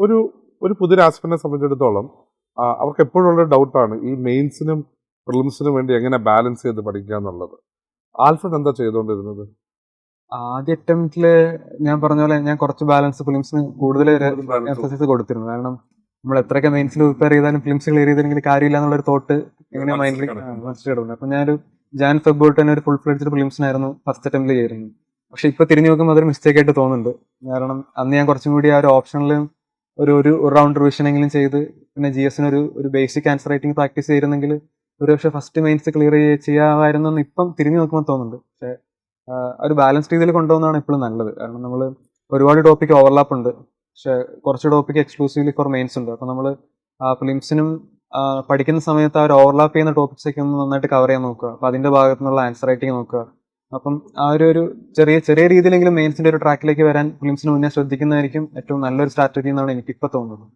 ഒരു ഒരു പുതിയ ആസ്പിരന്റിനെ സംബന്ധിച്ചിടത്തോളം അവർക്ക് എപ്പോഴുള്ള ഡൗട്ടാണ് ഈ മെയിൻസിനും പ്രിലിംസിനും വേണ്ടി എങ്ങനെ ബാലൻസ് ചെയ്ത് പഠിക്കുക എന്നുള്ളത്. ആൽഫ്രഡ് എന്താ ചെയ്തുകൊണ്ടിരുന്നത്? ആദ്യ അറ്റംപ്റ്റില് ഞാൻ പറഞ്ഞ പോലെ ഞാൻ കുറച്ച് ബാലൻസ് ഫിലിംസിന് കൂടുതൽ എംഫസിസ് കൊടുത്തിരുന്നു. കാരണം നമ്മൾ എത്രയൊക്കെ മെയിൻസിൽ പ്രിപ്പയർ ചെയ്താലും ഫിലിംസ് ക്ലിയർ ചെയ്തെങ്കിൽ കാര്യമില്ല എന്നുള്ളൊരു തോട്ട് എങ്ങനെ മൈൻഡിൽ മനസ്സിലിടുന്നത്. അപ്പൊ ഞാനൊരു ഫെബ്രുവരി തന്നെ ഒരു ഫുൾ ഫ്ലെഡ്ജ്ഡ് ഫിലിംസിനായിരുന്നു ഫസ്റ്റ് അറ്റംപ്റ്റിൽ ചെയ്യുന്നത്. പക്ഷെ ഇപ്പൊ തിരിഞ്ഞു നോക്കുമ്പോൾ അതൊരു മിസ്റ്റേക്ക് ആയിട്ട് തോന്നുന്നുണ്ട്. കാരണം അന്ന് ഞാൻ കുറച്ചും കൂടി ആ ഒരു ഓപ്ഷനിലും ഒരു റൗണ്ട് റിവിഷനെങ്കിലും ചെയ്ത് പിന്നെ GS ഒരു ബേസിക് ആൻസർ റൈറ്റിംഗ് പ്രാക്ടീസ് ചെയ്തിരുന്നെങ്കിൽ ഒരു പക്ഷേ ഫസ്റ്റ് മെയിൻസ് ക്ലിയർ ചെയ്യാമായിരുന്നു എന്ന് ഇപ്പം തിരിഞ്ഞു നോക്കുമ്പോൾ തോന്നുന്നുണ്ട്. പക്ഷെ ഒരു ബാലൻസ് രീതിയിൽ കൊണ്ടുപോകുന്നതാണ് എപ്പോഴും നല്ലത്. കാരണം നമ്മൾ ഒരുപാട് ടോപ്പിക് ഓവർലാപ്പ് ഉണ്ട്, പക്ഷെ കുറച്ച് ടോപ്പിക് എക്സ്ക്ലൂസീവ്ലി ഫോർ മെയിൻസ് ഉണ്ട്. അപ്പം നമ്മൾ ഫിലിംസിനും പഠിക്കുന്ന സമയത്ത് ആ ഒരു ഓവർലാപ്പ് ചെയ്യുന്ന ടോപ്പിക്സ് ഒക്കെ ഒന്ന് നന്നായിട്ട് കവർ ചെയ്യാൻ നോക്കുക. അപ്പം അതിന്റെ ഭാഗത്തു നിന്നുള്ള ആൻസർ റൈറ്റിംഗ് നോക്കുക. അപ്പം ആ ഒരു ചെറിയ രീതിയിലെങ്കിലും മെയിൻസിന്റെ ഒരു ട്രാക്കിലേക്ക് വരാൻ ഫിലിംസിന് മുന്നേ ശ്രദ്ധിക്കുന്നതായിരിക്കും ഏറ്റവും നല്ലൊരു സ്ട്രാറ്റജി എന്നാണ് എനിക്കിപ്പോൾ തോന്നുന്നത്.